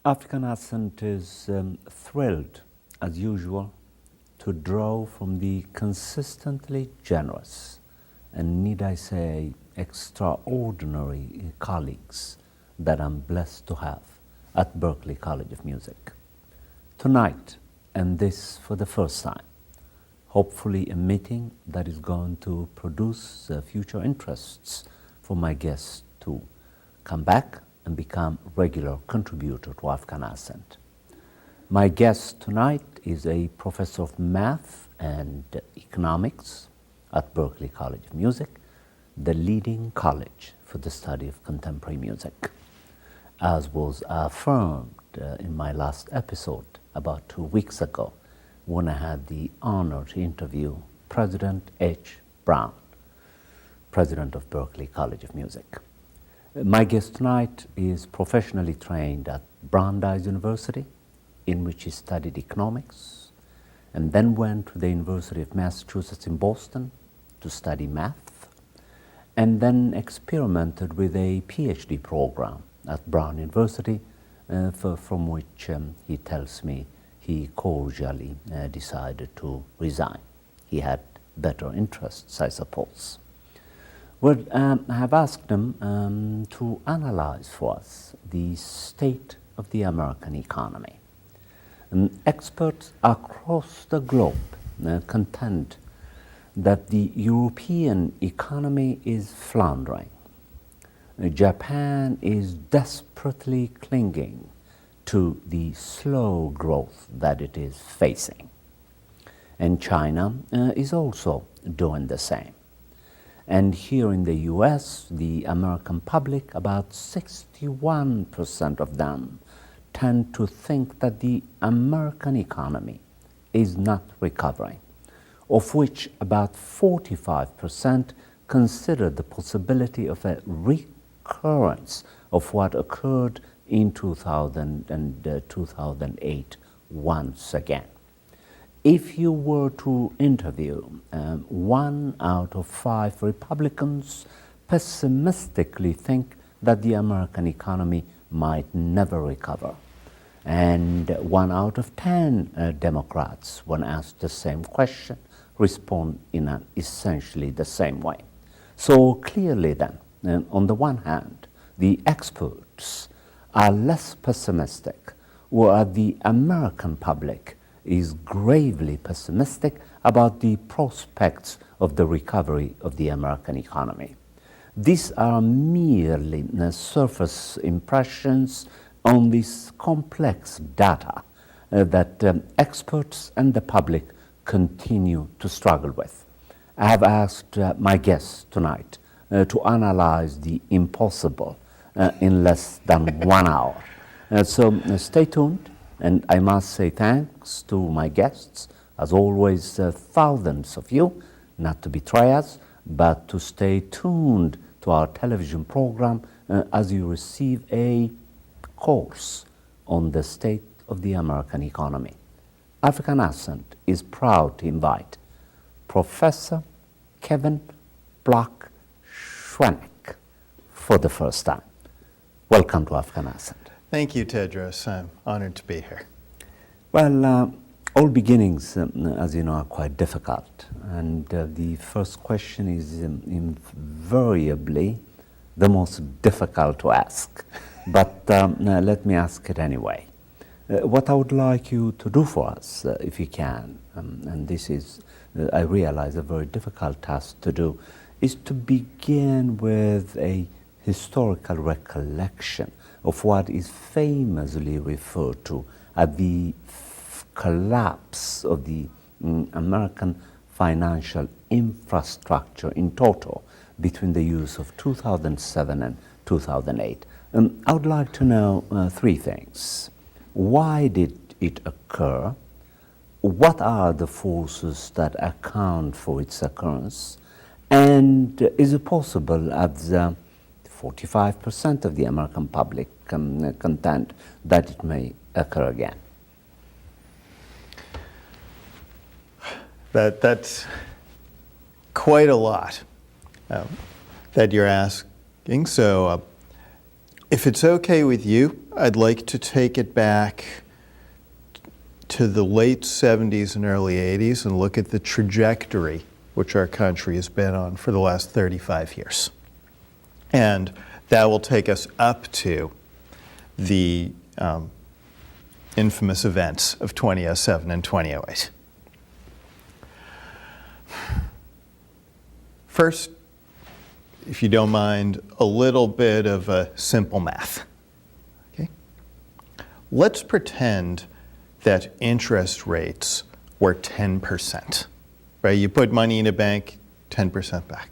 African Ascent is thrilled, as usual, to draw from the consistently generous and, need I say, extraordinary colleagues that I'm blessed to have at Berklee College of Music. Tonight, and this for the first time, hopefully a meeting that is going to produce future interests for my guests to come back and become regular contributor to African Ascent. My guest tonight is a professor of math and economics at Berklee College of Music, the leading college for the study of contemporary music. As was affirmed in my last episode about 2 weeks ago, when I had the honor to interview President H. Brown, president of Berklee College of Music. My guest tonight is professionally trained at Brandeis University, in which he studied economics, and then went to the University of Massachusetts in Boston to study math, and then experimented with a PhD program at Brown University, from which he tells me he cordially decided to resign. He had better interests, I suppose. Well, I have asked him to analyze for us the state of the American economy. Experts across the globe contend that the European economy is floundering. Japan is desperately clinging to the slow growth that it is facing. And China is also doing the same. And here in the US, the American public, about 61% of them tend to think that the American economy is not recovering, of which about 45% consider the possibility of a recurrence of what occurred in 2000 and 2008 once again. If you were to interview 1 out of 5 Republicans pessimistically think that the American economy might never recover, and 1 out of 10 Democrats, when asked the same question, respond in essentially the same way. So clearly then, on the one hand, the experts are less pessimistic, whereas the American public is gravely pessimistic about the prospects of the recovery of the American economy. These are merely surface impressions on this complex data that experts and the public continue to struggle with. I have asked my guests tonight to analyze the impossible in less than 1 hour. So stay tuned. And I must say thanks to my guests, as always, thousands of you, not to betray us, but to stay tuned to our television program as you receive a course on the state of the American economy. African Ascent is proud to invite Professor Kevin Block-Schwenek for the first time. Welcome to African Ascent. Thank you, Teodros. I'm honored to be here. Well, all beginnings, as you know, are quite difficult. And the first question is invariably the most difficult to ask. But let me ask it anyway. What I would like you to do for us, if you can, and this is, I realize, a very difficult task to do, is to begin with a historical recollection of what is famously referred to as the collapse of the American financial infrastructure in total between the years of 2007 and 2008. I would like to know 3 things. Why did it occur? What are the forces that account for its occurrence? And is it possible, as 45% of the American public contend, that it may occur again? That's quite a lot that you're asking. So If it's okay with you, I'd like to take it back to the late 70s and early 80s and look at the trajectory which our country has been on for the last 35 years. And that will take us up to the infamous events of 2007 and 2008. First, if you don't mind, a little bit of a simple math. Okay? Let's pretend that interest rates were 10%. Right? You put money in a bank, 10% back.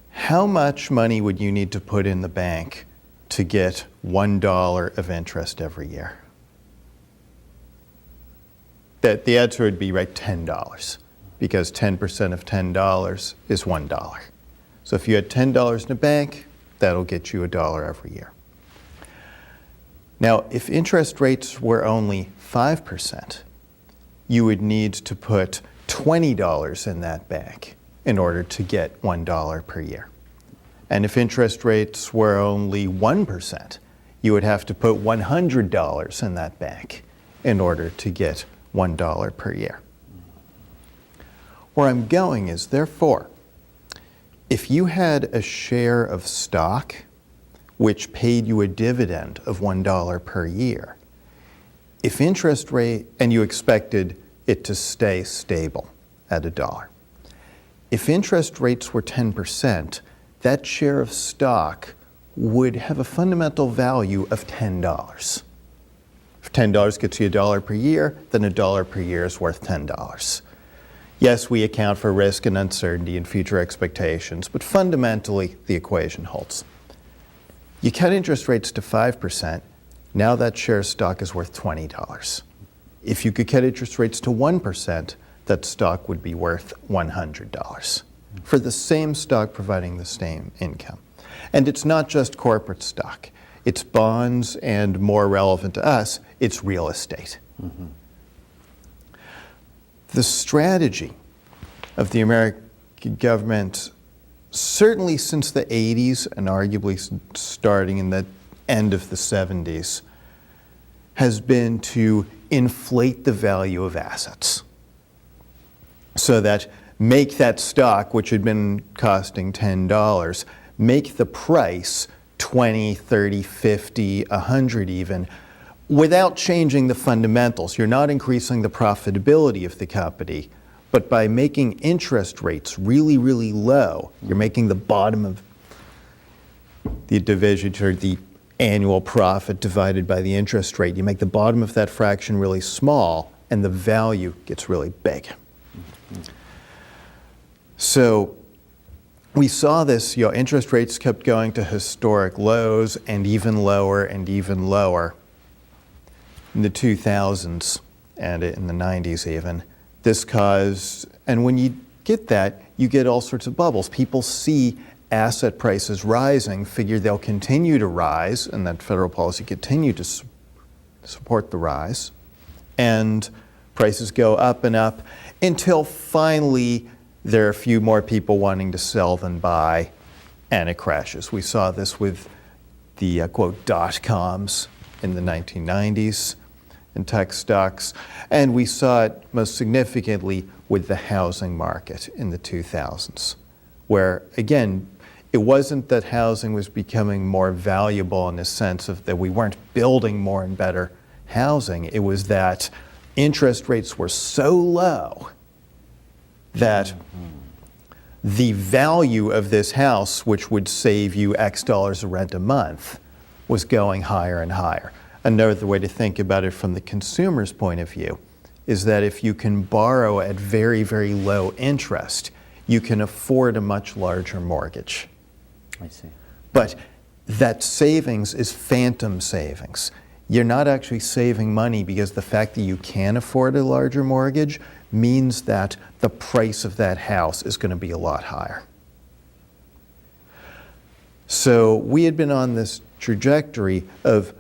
How much money would you need to put in the bank to get $1 of interest every year? That the answer would be right, $10, because 10% of $10 is $1. So if you had $10 in a bank, that'll get you $1 every year. Now, if interest rates were only 5%, you would need to put $20 in that bank in order to get $1 per year. And if interest rates were only 1%, you would have to put $100 in that bank in order to get $1 per year. Where I'm going is, therefore, if you had a share of stock which paid you a dividend of $1 per year, if interest rate, and you expected it to stay stable at $1, if interest rates were 10%, that share of stock would have a fundamental value of $10. If $10 gets you $1 per year, then $1 per year is worth $10. Yes, we account for risk and uncertainty and future expectations, but fundamentally, the equation holds. You cut interest rates to 5%, now that share of stock is worth $20. If you could cut interest rates to 1%, that stock would be worth $100 for the same stock providing the same income. And it's not just corporate stock. It's bonds, and more relevant to us, it's real estate. Mm-hmm. The strategy of the American government, certainly since the 80s and arguably starting in the end of the 70s, has been to inflate the value of assets so that make that stock, which had been costing $10, make the price 20, 30, 50, 100 even, without changing the fundamentals. You're not increasing the profitability of the company, but by making interest rates really, really low, you're making the bottom of the division, or the annual profit divided by the interest rate. You make the bottom of that fraction really small, and the value gets really big. Mm-hmm. So we saw this, interest rates kept going to historic lows and even lower and even lower. In the 2000s and in the 90s even, this caused, and when you get that, you get all sorts of bubbles. People see asset prices rising, figure they'll continue to rise, and that federal policy continue to support the rise, and prices go up and up until finally there are a few more people wanting to sell than buy, and it crashes. We saw this with the quote dot-coms in the 1990s in tech stocks, and we saw it most significantly with the housing market in the 2000s, where again, it wasn't that housing was becoming more valuable in the sense of that we weren't building more and better housing. It was that interest rates were so low that the value of this house, which would save you X dollars of rent a month, was going higher and higher. Another way to think about it from the consumer's point of view is that if you can borrow at very, very low interest, you can afford a much larger mortgage. I see. But that savings is phantom savings. You're not actually saving money because the fact that you can afford a larger mortgage means that the price of that house is going to be a lot higher. So we had been on this trajectory of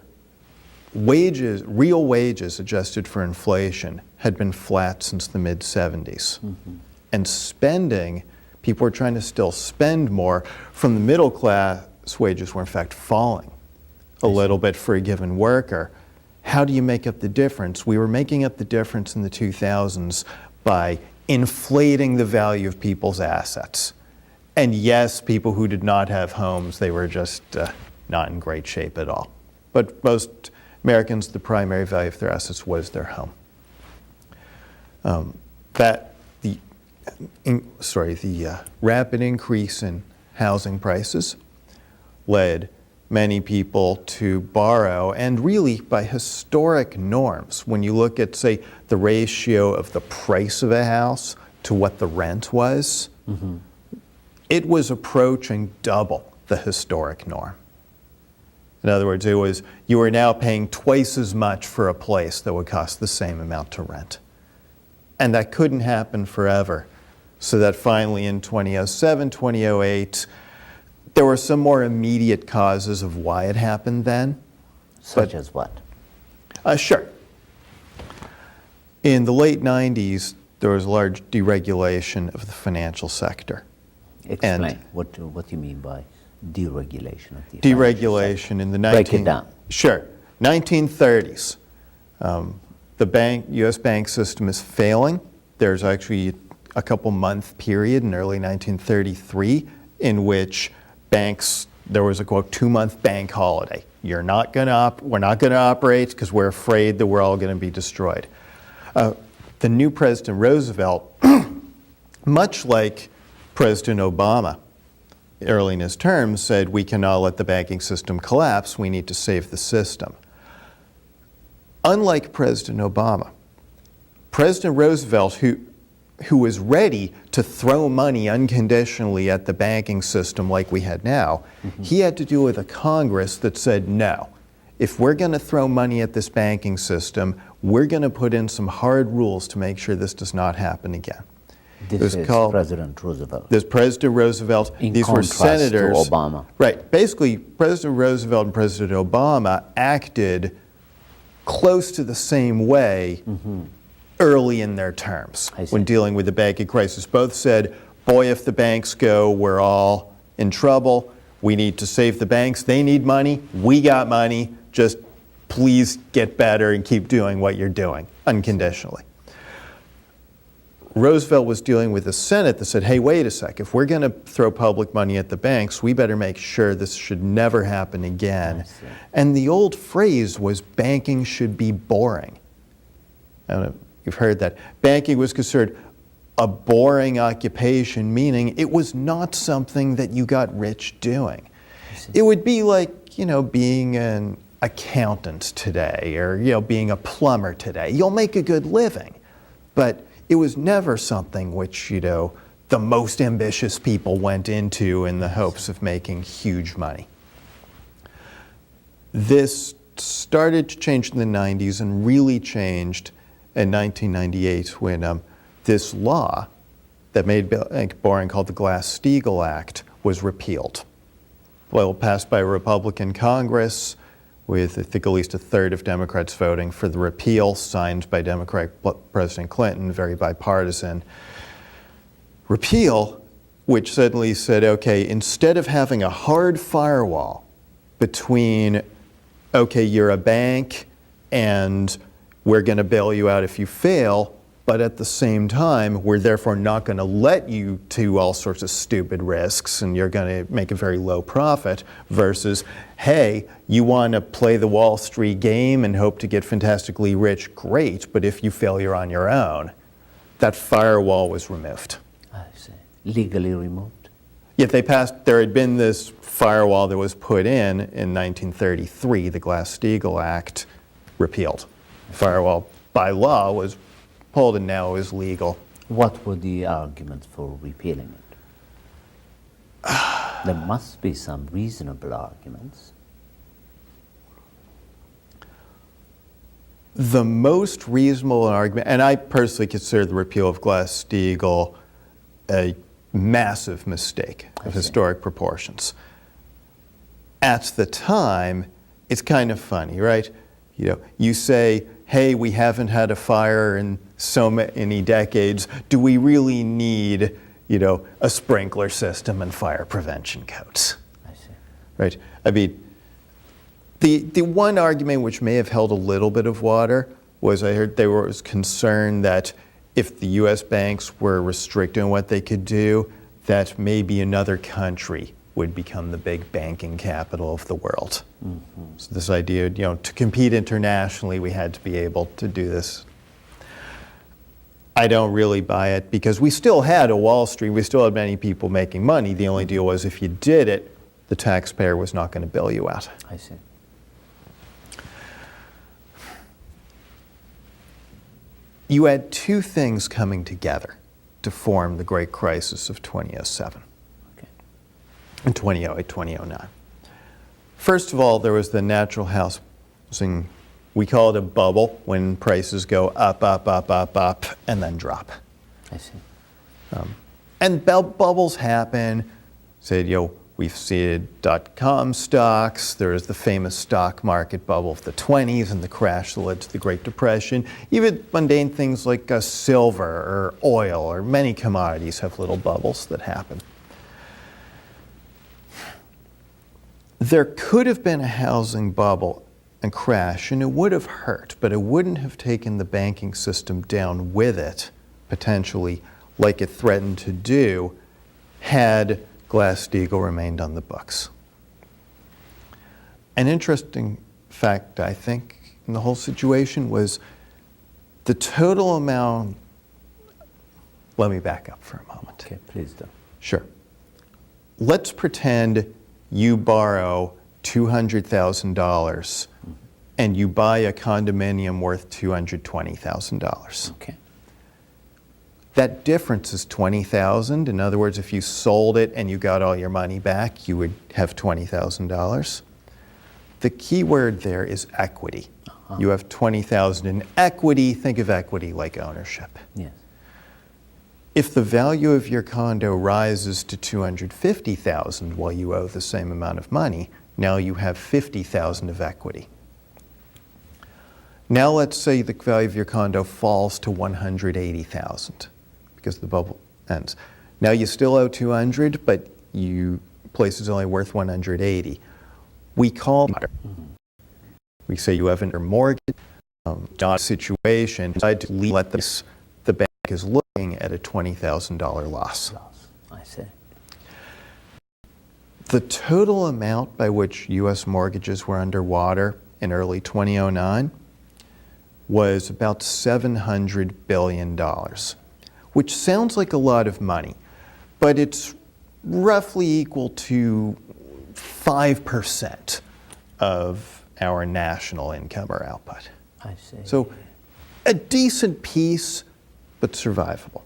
wages, real wages adjusted for inflation, had been flat since the mid-70s. Mm-hmm. And spending, people were trying to still spend more. From the middle class, wages were in fact falling a little bit for a given worker. How do you make up the difference? We were making up the difference in the 2000s by inflating the value of people's assets. And yes, people who did not have homes, they were just not in great shape at all. But most Americans, the primary value of their assets was their home. The rapid increase in housing prices led many people to borrow, and really by historic norms, when you look at, say, the ratio of the price of a house to what the rent was, it was approaching double the historic norm. In other words, you were now paying twice as much for a place that would cost the same amount to rent. And that couldn't happen forever. So that finally in 2007, 2008, there were some more immediate causes of why it happened then. Such as what? Sure. In the late 90s, there was a large deregulation of the financial sector. Explain. What do you mean by deregulation of the deregulation in the Break it down. Sure. 1930s. The U.S. bank system is failing. There's actually a couple-month period in early 1933 in which there was a, quote, 2-month bank holiday. We're not going to operate because we're afraid that we're all going to be destroyed. The new President Roosevelt, much like President Obama early in his term, said we cannot let the banking system collapse, we need to save the system. Unlike President Obama, President Roosevelt, who was ready to throw money unconditionally at the banking system like we had now, he had to deal with a Congress that said, no, if we're going to throw money at this banking system, we're going to put in some hard rules to make sure this does not happen again. This is President Roosevelt. This President Roosevelt. These were senators. To Obama. Right. Basically, President Roosevelt and President Obama acted close to the same way early in their terms when dealing with the banking crisis. Both said, boy, if the banks go, we're all in trouble. We need to save the banks. They need money. We got money. Just please get better and keep doing what you're doing unconditionally. Roosevelt was dealing with a Senate that said, hey, wait a sec, if we're going to throw public money at the banks, we better make sure this should never happen again. And the old phrase was banking should be boring. I don't know if you've heard that. Banking was considered a boring occupation, meaning it was not something that you got rich doing. It would be like, being an accountant today or, being a plumber today. You'll make a good living, but it was never something which, the most ambitious people went into in the hopes of making huge money. This started to change in the 90s and really changed in 1998 when this law that made banking boring, called the Glass-Steagall Act, was repealed. Well, passed by a Republican Congress with, I think, at least a third of Democrats voting for the repeal, signed by Democratic President Clinton, very bipartisan repeal, which suddenly said, okay, instead of having a hard firewall between, okay, you're a bank and we're going to bail you out if you fail, but at the same time, we're therefore not going to let you to all sorts of stupid risks and you're going to make a very low profit, versus, hey, you want to play the Wall Street game and hope to get fantastically rich, great, but if you fail, you're on your own. That firewall was removed. I see. Legally removed? Yet there had been this firewall that was put in 1933, the Glass-Steagall Act, repealed. Firewall by law was pulled and now is legal. What were the arguments for repealing it? There must be some reasonable arguments. The most reasonable argument, and I personally consider the repeal of Glass-Steagall a massive mistake of historic proportions. At the time, it's kind of funny, right? You say, hey, we haven't had a fire in so many decades. Do we really need, a sprinkler system and fire prevention codes? I see. right? I mean, the one argument which may have held a little bit of water was I heard there was concern that if the U.S. banks were restricted on what they could do, that maybe another country would become the big banking capital of the world. So this idea, to compete internationally, we had to be able to do this. I don't really buy it because we still had a Wall Street, we still had many people making money. The only deal was if you did it, the taxpayer was not going to bail you out. I see. You had two things coming together to form the Great Crisis of 2007 and 2008, 2009. First of all, there was the natural housing, we call it a bubble, when prices go up, up, up, up, up, and then drop. I see. And bubbles happen. Said, we've seen dot-com stocks. There was the famous stock market bubble of the 20s and the crash that led to the Great Depression. Even mundane things like silver or oil or many commodities have little bubbles that happen. There could have been a housing bubble and crash, and it would have hurt, but it wouldn't have taken the banking system down with it, potentially, like it threatened to do, had Glass-Steagall remained on the books. An interesting fact, I think, in the whole situation was the total amount. Let me back up for a moment. Okay, please do. Sure. Let's pretend you borrow $200,000 and you buy a condominium worth $220,000. Okay. That difference is $20,000. In other words, if you sold it and you got all your money back, you would have $20,000. The key word there is equity. You have $20,000 in equity. Think of equity like ownership. Yes. If the value of your condo rises to $250,000 while you owe the same amount of money, now you have $50,000 of equity. Now let's say the value of your condo falls to $180,000 because the bubble ends. Now you still owe $200, but your place is only worth $180. We call we say you have a mortgage, not a situation, decide to let this. The bank is looking at a $20,000 loss. I see. The total amount by which U.S. mortgages were underwater in early 2009 was about $700 billion, which sounds like a lot of money, but it's roughly equal to 5% of our national income or output. I see. So a decent piece, but survivable.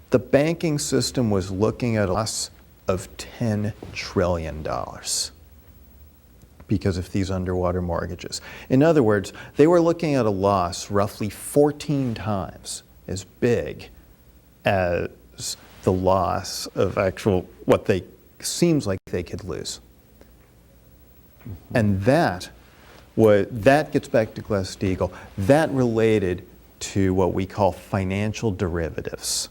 The banking system was looking at a loss of $10 trillion because of these underwater mortgages. In other words, they were looking at a loss roughly 14 times as big as the loss of actual what they seems like they could lose. And that gets back to Glass-Steagall. That related to what we call financial derivatives.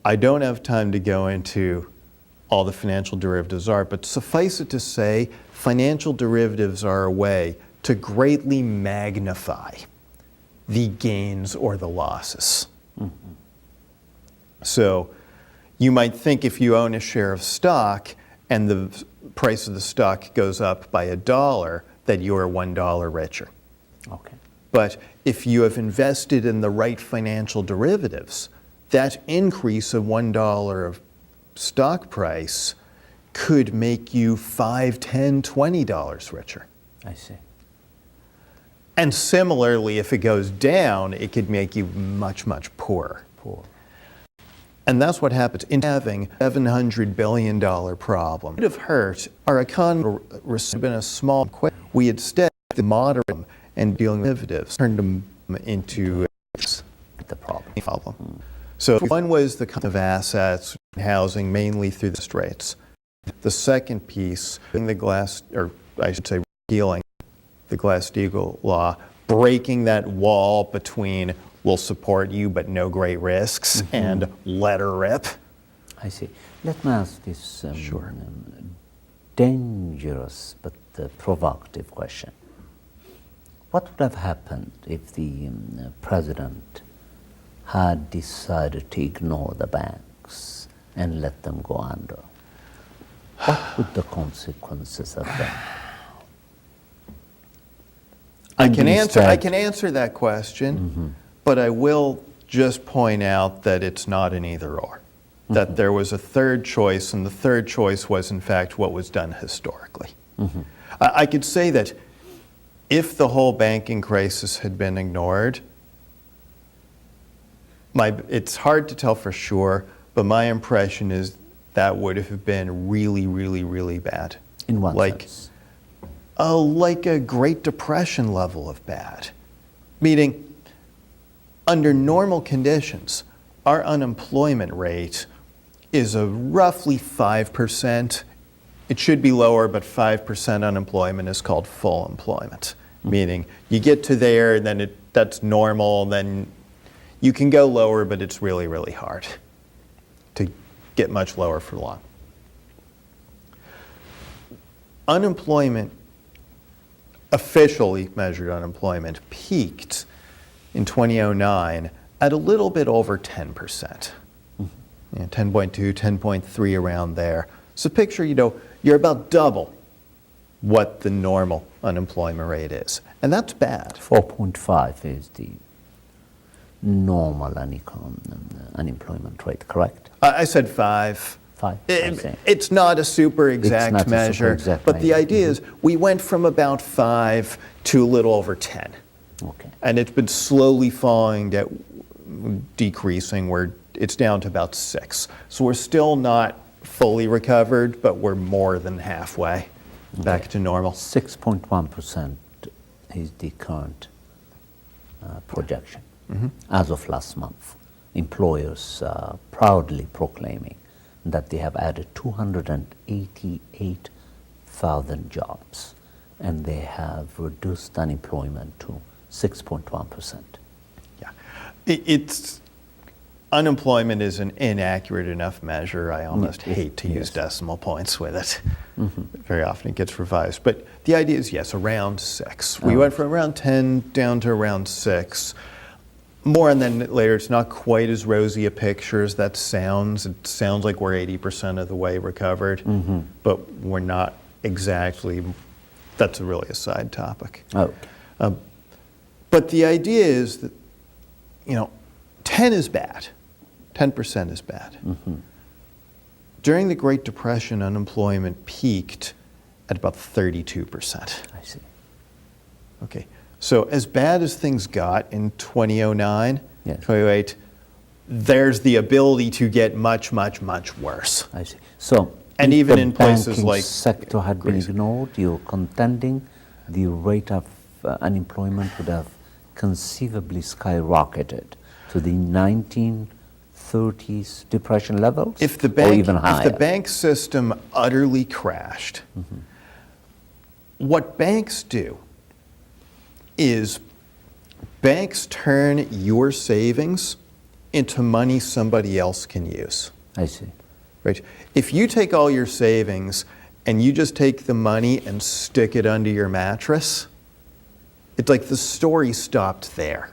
I don't have time to go into all the financial derivatives are, but suffice it to say, financial derivatives are a way to greatly magnify the gains or the losses. So you might think if you own a share of stock and the price of the stock goes up by $1, that you are $1 richer. Okay. But if you have invested in the right financial derivatives, that increase of $1 of stock price could make you $5, $10, $20 richer. I see. And similarly, if it goes down, it could make you much, much poorer. Poor. And that's what happens in having a $700 billion problem. It would have hurt our economy would have been a small quick. We instead moderate them and dealing with derivatives, turned them into The problem. So one was the kind of assets, housing, mainly through the rates. The second piece, repealing the Glass-Steagall law, breaking that wall between we'll support you but no great risks and let her rip. I see. Let me ask this Sure. Dangerous but provocative question. What would have happened if the president had decided to ignore the banks and let them go under? What would the consequences have been? I And can answer that question, but I will just point out that it's not an either or. That there was a third choice, and the third choice was, in fact, what was done historically. I could say that if the whole banking crisis had been ignored, it's hard to tell for sure, but my impression is that would have been really, really, really bad. In what sense? Like a Great Depression level of bad. Meaning, under normal conditions, our unemployment rate is a roughly 5%. It should be lower, but 5% unemployment is called full employment. Meaning, you get to there, and then that's normal, then you can go lower, but it's really, really hard to get much lower for long. Unemployment, officially measured unemployment, peaked in 2009 at a little bit over 10%. 10.2, 10.3, around there. So picture, you're about double what the normal unemployment rate is. And that's bad. 4.5 is the normal unemployment rate, correct? I said 5. 5, It's not a super exact not a super measure, exact but the measure. idea is we went from about 5 to a little over 10. Okay. And it's been slowly decreasing, where it's down to about 6. So we're still not fully recovered, but we're more than halfway back to normal. 6.1% is the current projection as of last month. Employers proudly proclaiming that they have added 288,000 jobs, and they have reduced unemployment to 6.1%. Yeah, unemployment is an inaccurate enough measure. I almost hate to use decimal points with it. Very often it gets revised. But the idea is, yes, around 6. We went from around 10 down to around 6. More on that later. It's not quite as rosy a picture as that sounds. It sounds like we're 80% of the way recovered, but we're not exactly. That's really a side topic. Okay. But the idea is that, 10 is bad. 10% is bad. During the Great Depression, unemployment peaked at about 32%. I see. Okay. So as bad as things got in 2009, 2008, there's the ability to get much, much, much worse. I see. So, and if even the in places banking like sector had been ignored, you're contending the rate of unemployment would have conceivably skyrocketed to the 1930s depression levels, or even higher. If the bank system utterly crashed, what banks do is banks turn your savings into money somebody else can use. I see. Right? If you take all your savings and you just take the money and stick it under your mattress, it's like the story stopped there.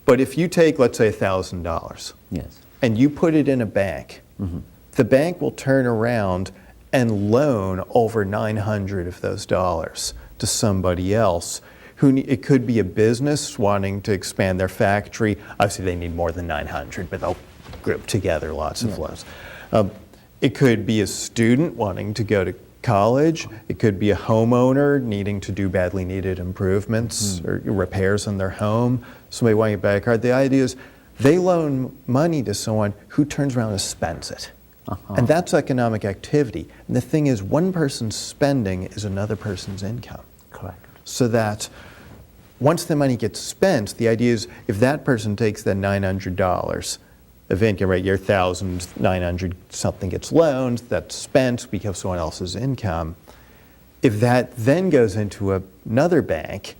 But if you take, let's say, $1,000, and you put it in a bank, the bank will turn around and loan over 900 of those dollars to somebody else. It could be a business wanting to expand their factory. Obviously, they need more than 900, but they'll group together lots of loans. It could be a student wanting to go to college. It could be a homeowner needing to do badly needed improvements or repairs on their home. Somebody wanting a credit card. The idea is they loan money to someone who turns around and spends it. And that's economic activity. And the thing is, one person's spending is another person's income. Correct. So that once the money gets spent, the idea is if that person takes that $900 of income, right, your $1,900 something gets loaned, that's spent because of someone else's income. If that then goes into another bank,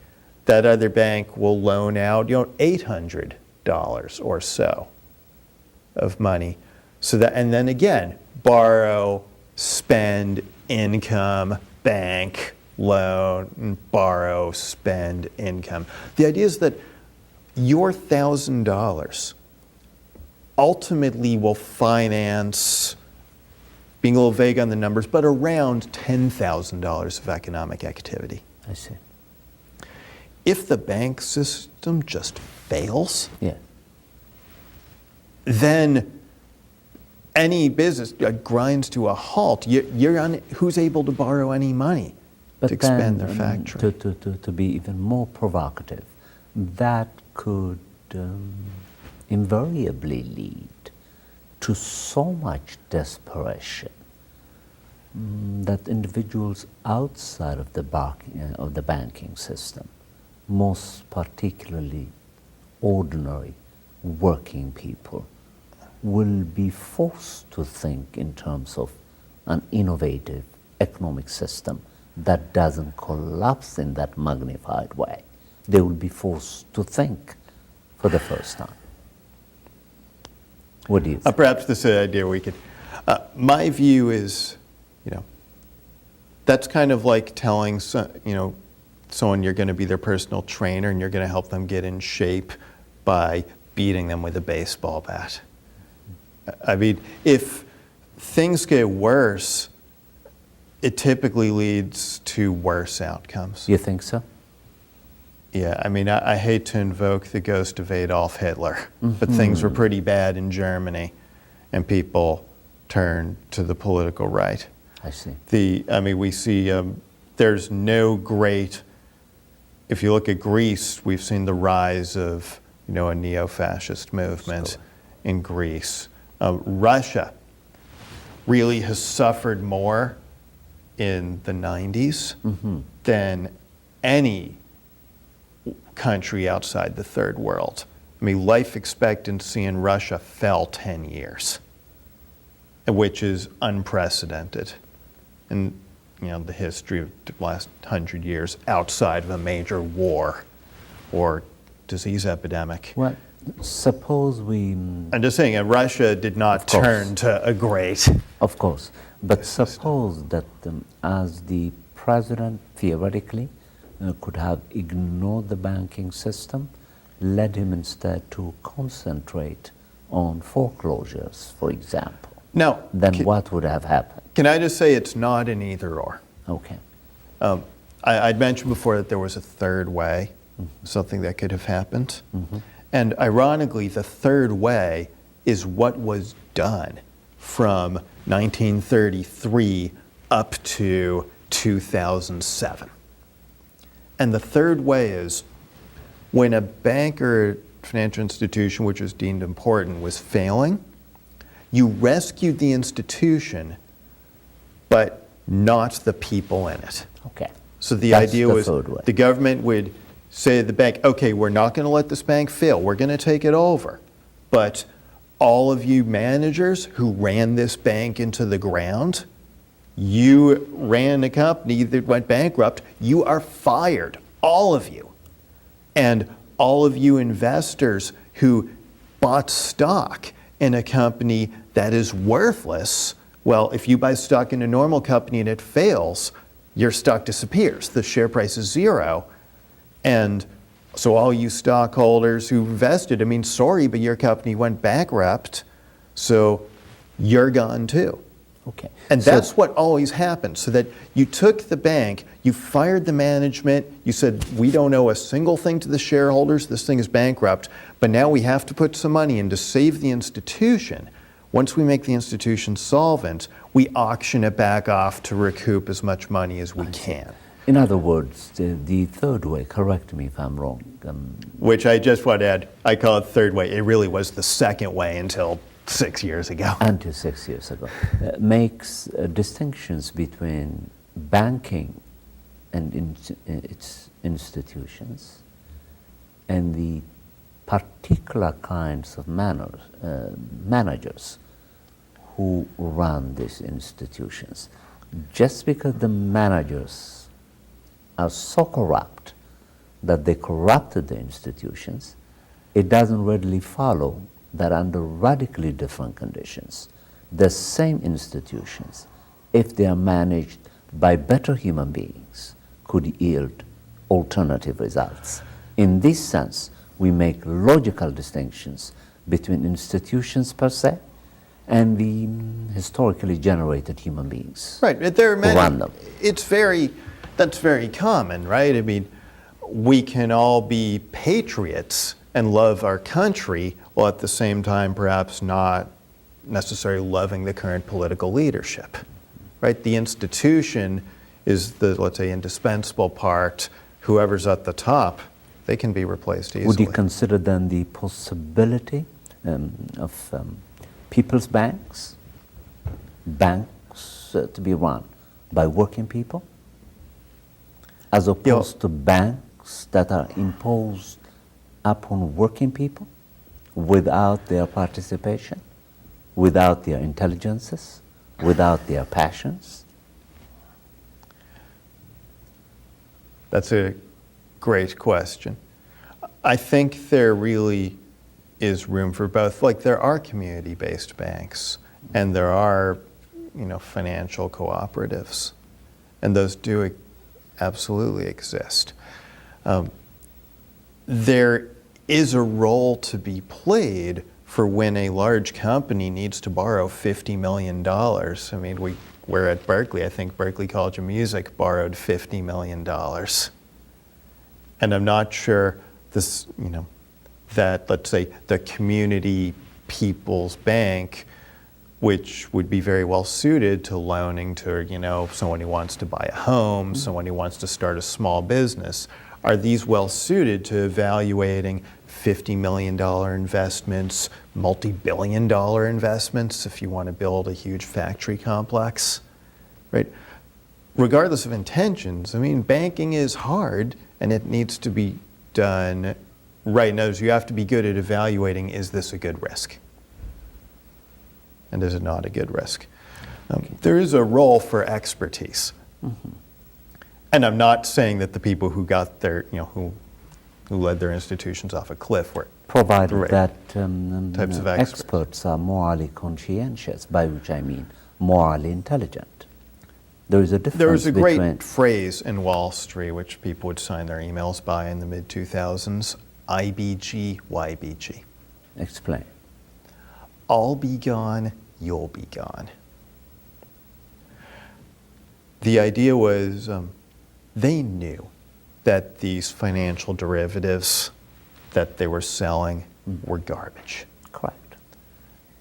that other bank will loan out, $800 or so. of money. So that, and then again, borrow, spend, income, bank, loan, borrow, spend, income. The idea is that your $1,000 ultimately will finance, being a little vague on the numbers, but around $10,000 of economic activity. I see. If the bank system just fails, Yeah. then any business grinds to a halt. You're on who's able to borrow any money to expand their factory. To be even more provocative, that could invariably lead to so much desperation that individuals outside of the banking system, most particularly ordinary working people, will be forced to think in terms of an innovative economic system that doesn't collapse in that magnified way. They will be forced to think for the first time. What do you think? Perhaps this is an idea we could. My view is, that's kind of like telling someone you're going to be their personal trainer and you're going to help them get in shape by beating them with a baseball bat. I mean, if things get worse, it typically leads to worse outcomes. You think so? Yeah, I mean, I hate to invoke the ghost of Adolf Hitler, but things were pretty bad in Germany, and people turned to the political right. I see. We see there's no great. If you look at Greece, we've seen the rise of a neo-fascist movement in Greece. Russia really has suffered more in the 90s than any country outside the third world. I mean, life expectancy in Russia fell 10 years, which is unprecedented in the history of the last 100 years outside of a major war or disease epidemic. Well, suppose we... I'm just saying, Russia did not turn to a great... Of course. But suppose that as the president theoretically could have ignored the banking system, led him instead to concentrate on foreclosures, for example. Now, then what would have happened? Can I just say it's not an either or? Okay. I'd mentioned before that there was a third way, something that could have happened. And ironically, the third way is what was done from 1933 up to 2007. And the third way is when a bank or financial institution, which was deemed important, was failing, you rescued the institution, but not the people in it. Okay. So the idea was the government would say to the bank, okay, we're not going to let this bank fail. We're going to take it over. But all of you managers who ran this bank into the ground, you ran a company that went bankrupt, you are fired, all of you. And all of you investors who bought stock in a company that is worthless, well, if you buy stock in a normal company and it fails, your stock disappears. The share price is zero. And so all you stockholders who invested, sorry, but your company went bankrupt, so you're gone too. Okay. And that's what always happens, so that you took the bank, you fired the management, you said, we don't owe a single thing to the shareholders, this thing is bankrupt, but now we have to put some money in to save the institution. Once we make the institution solvent, we auction it back off to recoup as much money as we can. In other words, the third way, correct me if I'm wrong. Which I just want to add, I call it third way. It really was the second way until 6 years ago. Until 6 years ago. Makes distinctions between banking and its institutions and the particular kinds of managers who run these institutions. Just because the managers are so corrupt that they corrupted the institutions, it doesn't readily follow that under radically different conditions, the same institutions, if they are managed by better human beings, could yield alternative results. In this sense, we make logical distinctions between institutions per se and the historically generated human beings. Right, there are many. Run them. That's very common, right? I mean, we can all be patriots and love our country while at the same time perhaps not necessarily loving the current political leadership, right? The institution is the, let's say, indispensable part. Whoever's at the top, they can be replaced easily. Would you consider then the possibility of people's banks to be run by working people, as opposed to banks that are imposed upon working people without their participation, without their intelligences, without their passions? That's a great question. I think there really is room for both. Like, there are community-based banks and there are, financial cooperatives, and those do absolutely exist. There is a role to be played for when a large company needs to borrow $50 million. I mean, we're at Berkeley. I think Berkeley College of Music borrowed $50 million. And I'm not sure this, that, let's say, the Community People's Bank, which would be very well suited to loaning to, someone who wants to buy a home, someone who wants to start a small business. Are these well suited to evaluating $50 million investments, multi-billion dollar investments if you want to build a huge factory complex, right? Regardless of intentions, I mean, banking is hard and it needs to be done right. In other words, you have to be good at evaluating, is this a good risk? And is it not a good risk? There is a role for expertise. Mm-hmm. And I'm not saying that the people who got their, who led their institutions off a cliff were provided that types of experts are morally conscientious, by which I mean morally intelligent. There is a difference. There was a great phrase in Wall Street which people would sign their emails by in the mid-2000s, IBG, YBG. Explain. I'll be gone, you'll be gone. The idea was they knew that these financial derivatives that they were selling were garbage. Correct.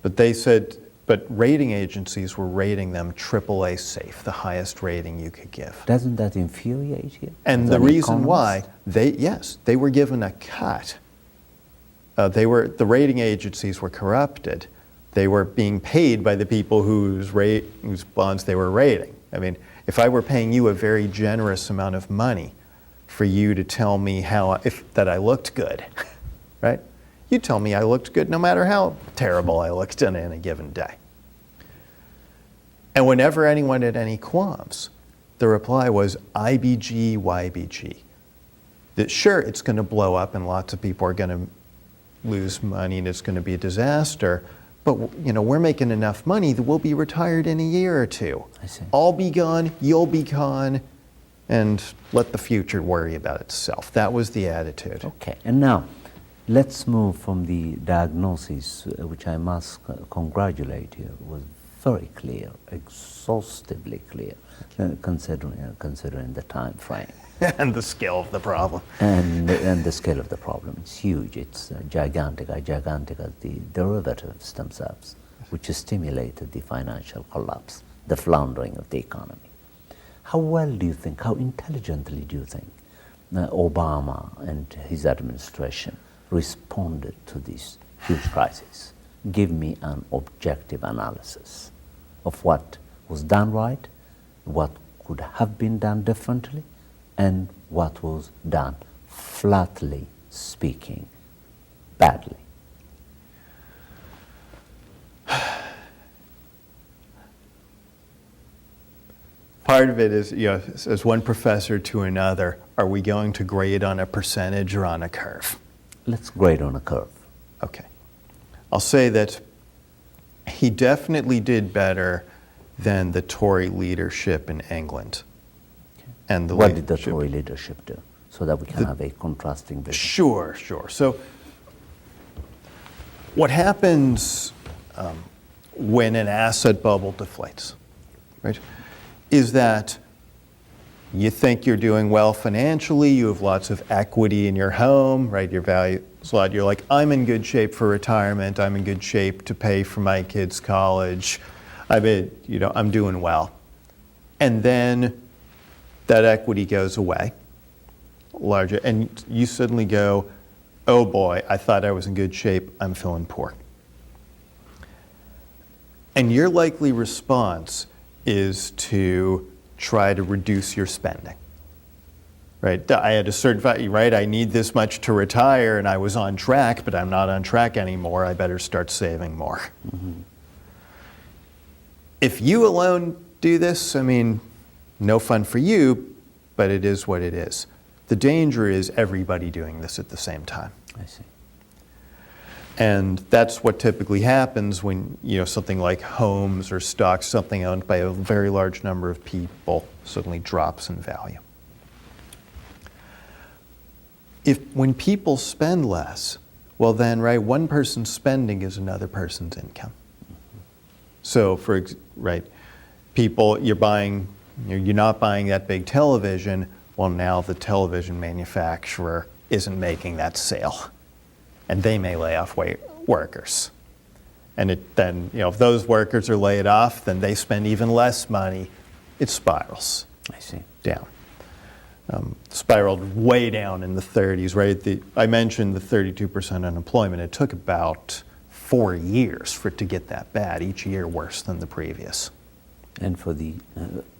But they said, but rating agencies were rating them AAA safe, the highest rating you could give. Doesn't that infuriate you? And the reason why, they were given a cut. The rating agencies were corrupted. They were being paid by the people whose bonds they were rating. I mean, if I were paying you a very generous amount of money for you to tell me that I looked good, right? You tell me I looked good no matter how terrible I looked on any given day. And whenever anyone had any qualms, the reply was IBG, YBG. That sure, it's going to blow up and lots of people are going to lose money and it's going to be a disaster, but we're making enough money that we'll be retired in a year or two. I see. I'll be gone, you'll be gone, and let the future worry about itself. That was the attitude. Okay, and now let's move from the diagnosis, which I must congratulate you, was very clear, exhaustively clear, considering the time frame. And the scale of the problem. And the scale of the problem is huge. It's gigantic as the derivatives themselves, which stimulated the financial collapse, the floundering of the economy. How well do you think, how intelligently do you think Obama and his administration responded to this huge crisis? Give me an objective analysis of what was done right, what could have been done differently, and what was done, flatly speaking, badly. Part of it is, as one professor to another, are we going to grade on a percentage or on a curve? Let's grade on a curve. Okay. I'll say that he definitely did better than the Tory leadership in England. And the What did the leadership- Tory leadership do? So that we can have a contrasting vision. Sure. So what happens when an asset bubble deflates, right, is that you think you're doing well financially, you have lots of equity in your home, right, your value is a lot. You're like, I'm in good shape for retirement, I'm in good shape to pay for my kids' college, I'm doing well. And then that equity goes away, larger, and you suddenly go, oh boy, I thought I was in good shape, I'm feeling poor. And your likely response is to try to reduce your spending, right? I had a certain value, right? I need this much to retire, and I was on track, but I'm not on track anymore. I better start saving more. Mm-hmm. If you alone do this, no fun for you, but it is what it is. The danger is everybody doing this at the same time. I see. And that's what typically happens when something like homes or stocks, something owned by a very large number of people, suddenly drops in value. When people spend less, well then, right, one person's spending is another person's income. So people, you're not buying that big television, well now the television manufacturer isn't making that sale. And they may lay off workers. And if those workers are laid off, then they spend even less money. It spirals. I see. Down. Spiraled way down in the 30s, right? I mentioned the 32% unemployment. It took about 4 years for it to get that bad, each year worse than the previous. And for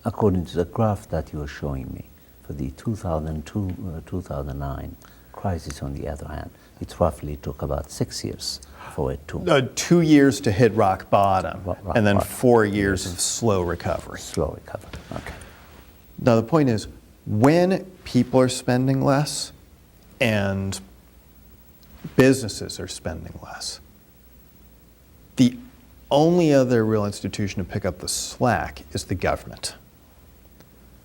according to the graph that you were showing me, for the 2002-2009 crisis on the other hand, it roughly took about 6 years for it to... 2 years to hit rock bottom, and then 4 years of slow recovery. Slow recovery, okay. Now the point is, when people are spending less and businesses are spending less, the only other real institution to pick up the slack is the government.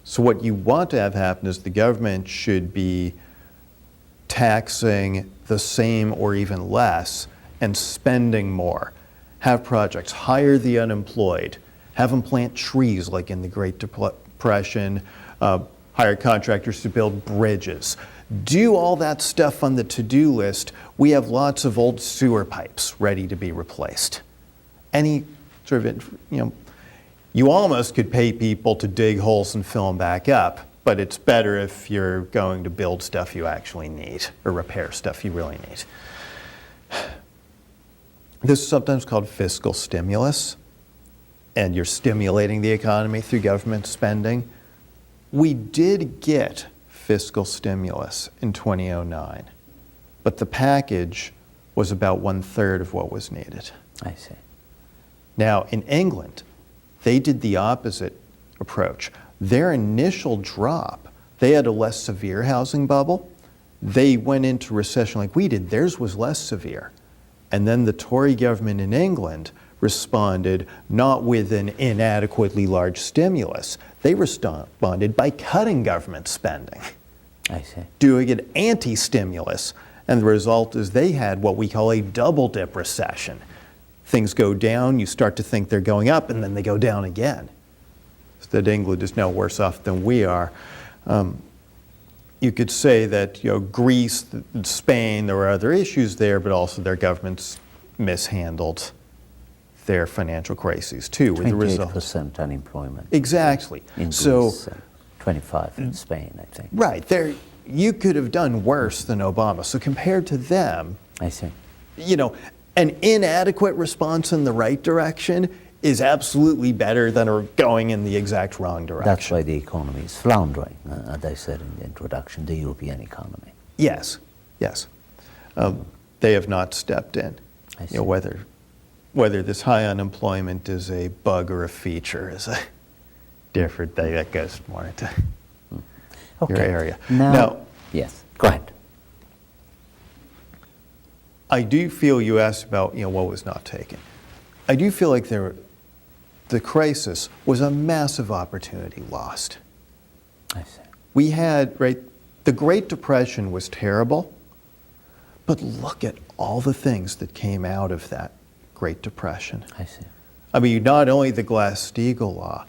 So what you want to have happen is the government should be taxing the same or even less and spending more. Have projects, hire the unemployed, have them plant trees like in the Great Depression, hire contractors to build bridges. Do all that stuff on the to-do list. We have lots of old sewer pipes ready to be replaced. Any sort of, you almost could pay people to dig holes and fill them back up, but it's better if you're going to build stuff you actually need or repair stuff you really need. This is sometimes called fiscal stimulus, and you're stimulating the economy through government spending. We did get fiscal stimulus in 2009, but the package was about 1/3 of what was needed. I see. Now, in England, they did the opposite approach. Their initial drop, they had a less severe housing bubble. They went into recession like we did. Theirs was less severe. And then the Tory government in England responded not with an inadequately large stimulus. They responded by cutting government spending. I see. Doing an anti-stimulus. And the result is they had what we call a double dip recession. Things go down, you start to think they're going up, and then they go down again. So that England is no worse off than we are. You could say that Greece, Spain, there were other issues there, but also their governments mishandled their financial crises too. With the result. 28% unemployment. Exactly. In Greece, 25 in Spain, I think. Right. You could have done worse than Obama. So compared to them, I see. An inadequate response in the right direction is absolutely better than going in the exact wrong direction. That's why the economy is floundering, as I said in the introduction, the European economy. Yes. They have not stepped in. I see. Whether this high unemployment is a bug or a feature is a different thing that goes more into your area. Now, yes, go ahead. I do feel you asked about what was not taken. I do feel like the crisis was a massive opportunity lost. I see. We had, right, the Great Depression was terrible, but look at all the things that came out of that Great Depression. I see. I mean, not only the Glass-Steagall law,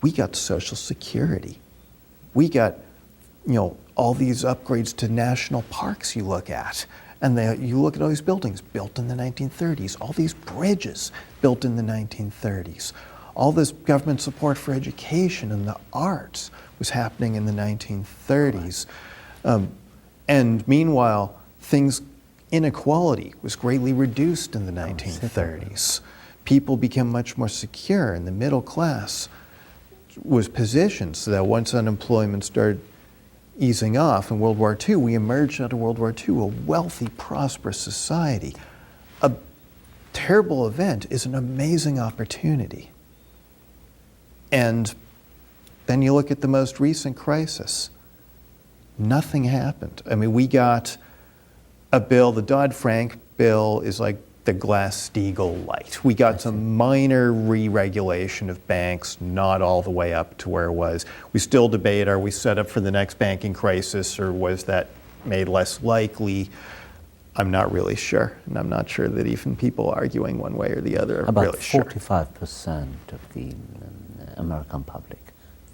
we got Social Security. We got, all these upgrades to national parks you look at. And you look at all these buildings built in the 1930s, all these bridges built in the 1930s, all this government support for education and the arts was happening in the 1930s. And meanwhile, inequality was greatly reduced in the 1930s. People became much more secure, and the middle class was positioned so that once unemployment started easing off in World War II, we emerged out of World War II a wealthy, prosperous society. A terrible event is an amazing opportunity. And then you look at the most recent crisis. Nothing happened. I mean, we got a bill, the Dodd-Frank bill is like the Glass-Steagall light. We got some minor re-regulation of banks, not all the way up to where it was. We still debate, are we set up for the next banking crisis, or was that made less likely? I'm not really sure, and I'm not sure that even people arguing one way or the other are About really sure. 45% of the American public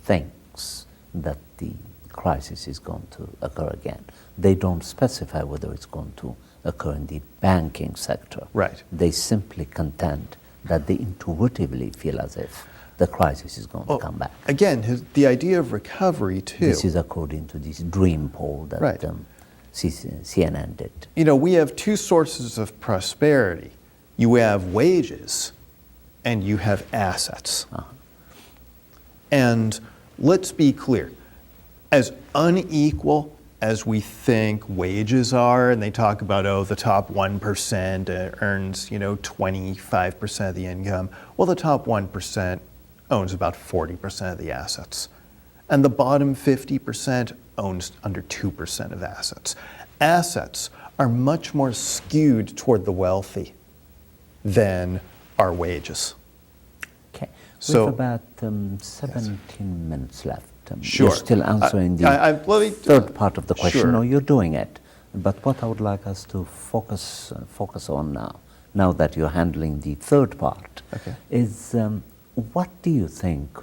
thinks that the crisis is going to occur again. They don't specify whether it's going to occur in the banking sector. Right. They simply contend that they intuitively feel as if the crisis is going to come back. Again, the idea of recovery, too. This is according to this dream poll that Right. CNN did. We have two sources of prosperity. You have wages and you have assets. And let's be clear, as unequal as we think wages are, and they talk about, the top 1% earns, 25% of the income. Well, the top 1% owns about 40% of the assets. And the bottom 50% owns under 2% of assets. Assets are much more skewed toward the wealthy than our wages. Okay. We So- have about 17 minutes left. Sure. You're still answering the third part of the question, Sure. or you're doing it. But what I would like us to focus on now that you're handling the third part, is what do you think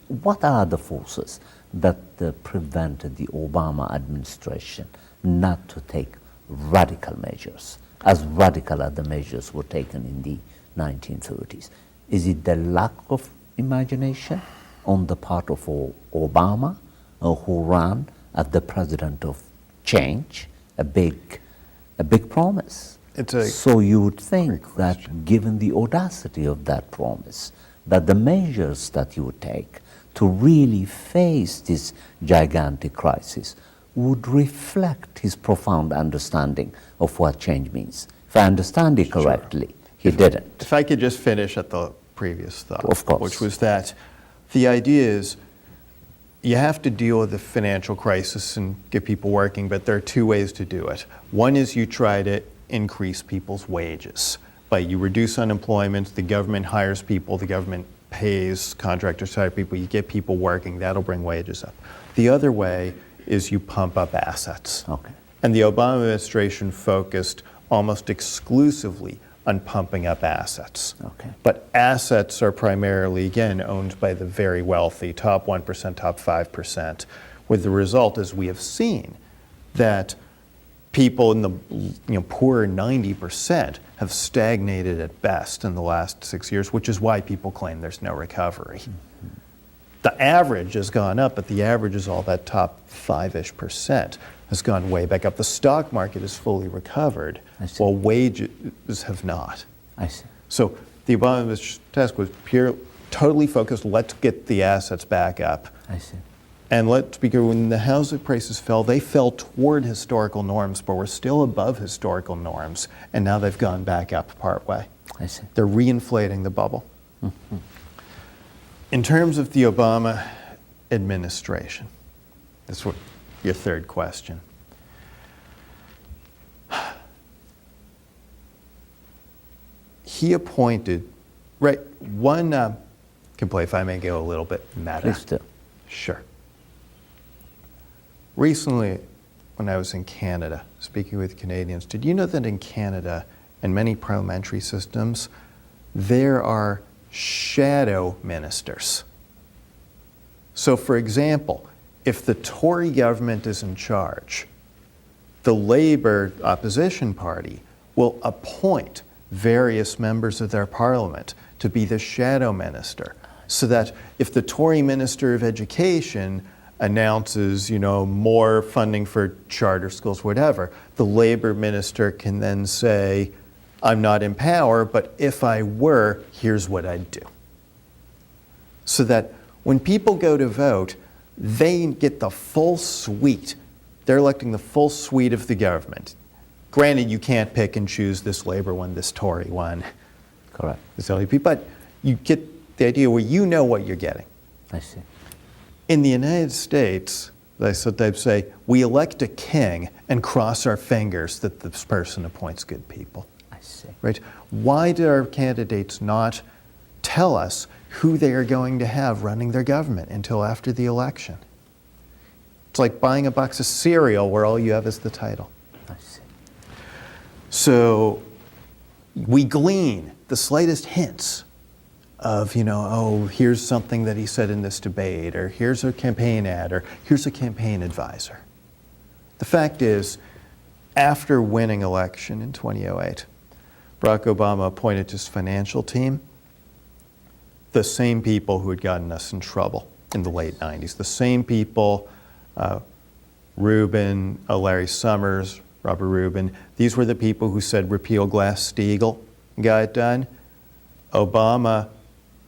what are the forces that prevented the Obama administration not to take radical measures, as radical as the measures were taken in the 1930s? Is it the lack of imagination on the part of Obama, who ran as the president of change, a big promise? So you would think that given the audacity of that promise, that the measures that you would take to really face this gigantic crisis would reflect his profound understanding of what change means. If I understand it correctly, he didn't. If I could just finish at the previous thought, Of course. which was that the idea is you have to deal with the financial crisis and get people working, but there are two ways to do it. One is you try to increase people's wages. You reduce unemployment, the government hires people, the government pays contractors to hire people, you get people working, that'll bring wages up. The other way is you pump up assets. Okay. And the Obama administration focused almost exclusively on pumping up assets. Okay. But assets are primarily, again, owned by the very wealthy, top 1%, top 5%, with the result, as we have seen, that people in the poorer 90% have stagnated at best in the last 6 years, which is why people claim there's no recovery. Mm-hmm. The average has gone up, but the average is all that top 5-ish% has gone way back up. The stock market is fully recovered, while wages have not. I see. So the Obama task was totally focused, let's get the assets back up. I see. And let's be clear, when the housing prices fell, they fell toward historical norms, but we're still above historical norms, and now they've gone back up partway. I see. They're reinflating the bubble. Mm-hmm. In terms of the Obama administration, that's what your third question. he appointed, right, one, can play if I may go a little bit meta. Please do. Sure. Recently, when I was in Canada, speaking with Canadians, did you know that in Canada, in many parliamentary systems, there are shadow ministers? So, for example, if the Tory government is in charge, the Labour opposition party will appoint various members of their parliament to be the shadow minister, so that if the Tory Minister of Education announces, more funding for charter schools, whatever, the Labour minister can then say, I'm not in power, but if I were, here's what I'd do. So that when people go to vote, they get the full suite. They're electing the full suite of the government. Granted, you can't pick and choose this Labour one, this Tory one. Correct. This LDP, but you get the idea where you know what you're getting. I see. In the United States, they sometimes say, we elect a king and cross our fingers that this person appoints good people. I see. Right? Why do our candidates not tell us who they are going to have running their government until after the election? It's like buying a box of cereal where all you have is the title. I see. So we glean the slightest hints of, here's something that he said in this debate, or here's a campaign ad, or here's a campaign advisor. The fact is, after winning election in 2008, Barack Obama appointed his financial team the same people who had gotten us in trouble in the late 90s. The same people, Rubin, Larry Summers, Robert Rubin, these were the people who said repeal Glass-Steagall and got it done. Obama,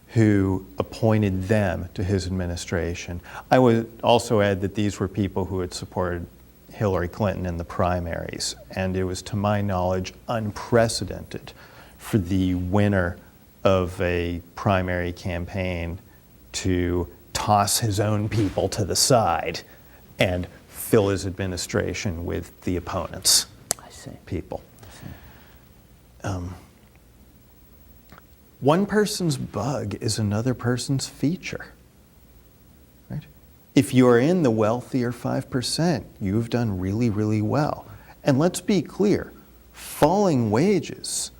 who appointed them to his administration. I would also add that these were people who had supported Hillary Clinton in the primaries, and it was, to my knowledge, unprecedented for the winner of a primary campaign to toss his own people to the side and fill his administration with the opponent's people. One person's bug is another person's feature. Right? If you're in the wealthier 5%, you've done really, really well. And let's be clear, falling wages,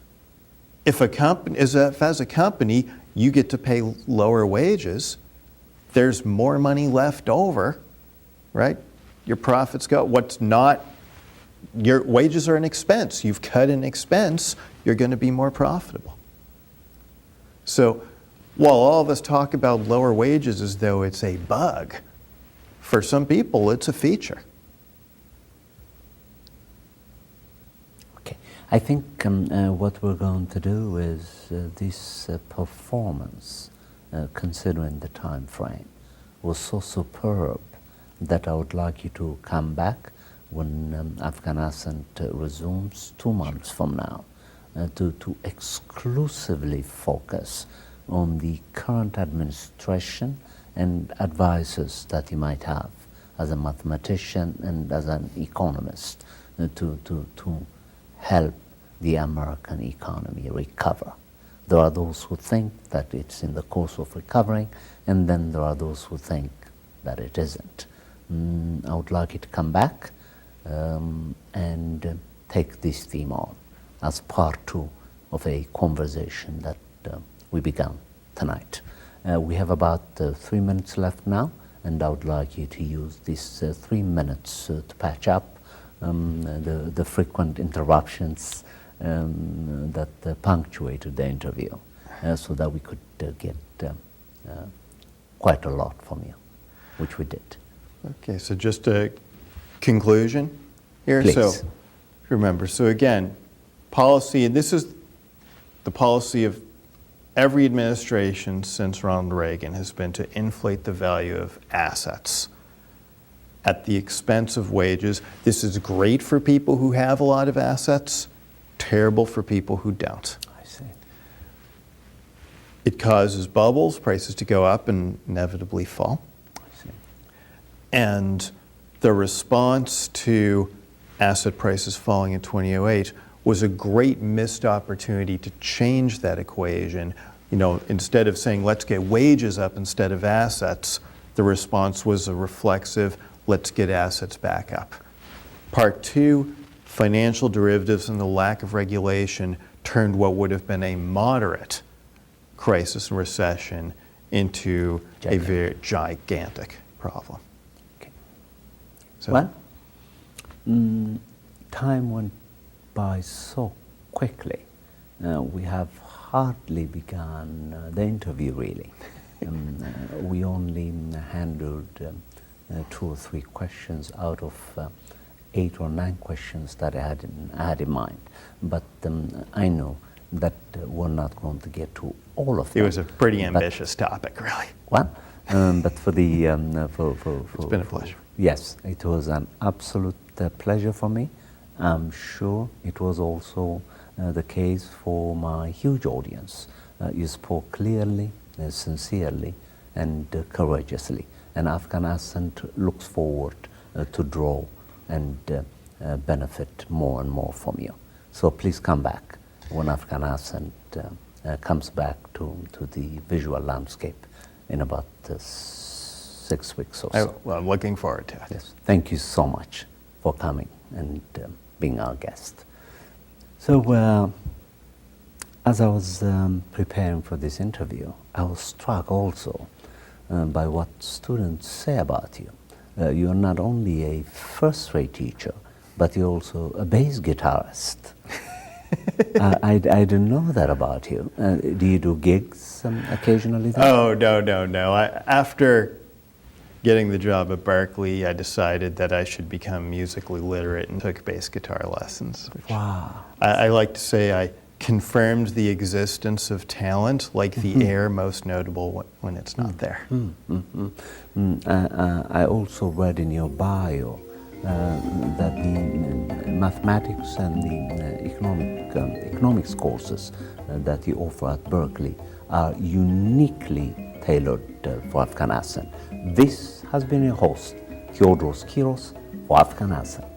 if as a company you get to pay lower wages, there's more money left over, right? Your profits go, your wages are an expense. You've cut an expense, you're going to be more profitable. So while all of us talk about lower wages as though it's a bug, for some people it's a feature. Okay, I think what we're going to do is this performance, considering the time frame, was so superb that I would like you to come back when Afghan Ascent resumes 2 months from now. To exclusively focus on the current administration and advisors that you might have as a mathematician and as an economist to help the American economy recover. There are those who think that it's in the course of recovering, and then there are those who think that it isn't. I would like you to come back and take this theme on as part 2 of a conversation that we began tonight. We have about 3 minutes left now, and I would like you to use these 3 minutes to patch up the frequent interruptions that punctuated the interview, so that we could get quite a lot from you, which we did. Okay, so just a conclusion here. Please. So remember, so again, policy, and this is the policy of every administration since Ronald Reagan, has been to inflate the value of assets at the expense of wages. This is great for people who have a lot of assets, terrible for people who don't. I see. It causes bubbles, prices to go up and inevitably fall. I see. And the response to asset prices falling in 2008 was a great missed opportunity to change that equation. You know, instead of saying, let's get wages up instead of assets, the response was a reflexive, let's get assets back up. Part two, financial derivatives and the lack of regulation turned what would have been a moderate crisis and recession into a very gigantic problem. Okay. So, Well, time went by so quickly. We have hardly begun the interview, really. We only handled 2 or 3 questions out of 8 or 9 questions that I had in mind. But I know that we're not going to get to all of them. it was a pretty ambitious topic, really. Well, but for the It's been a pleasure. Yes, it was an absolute pleasure for me. I'm sure it was also the case for my huge audience. You spoke clearly, sincerely, and courageously. And Afghan Ascent looks forward to draw and benefit more and more from you. So please come back when Afghan Ascent comes back to the visual landscape in about 6 weeks or so. Well, I'm looking forward to it. Yes. Thank you so much for coming and being our guest. So, as I was preparing for this interview, I was struck also by what students say about you. You are not only a first-rate teacher, but you're also a bass guitarist. I didn't know that about you. Do you do gigs occasionally then? Oh, no. After getting the job at Berkeley, I decided that I should become musically literate and took bass guitar lessons. Wow. I like to say I confirmed the existence of talent, like the air, most notable when it's not there. I also read in your bio that the mathematics and the economics courses that you offer at Berkeley are uniquely tailored for Afghan Ascent. This has been your host, Teodros Kiros, for Afghan Ascent.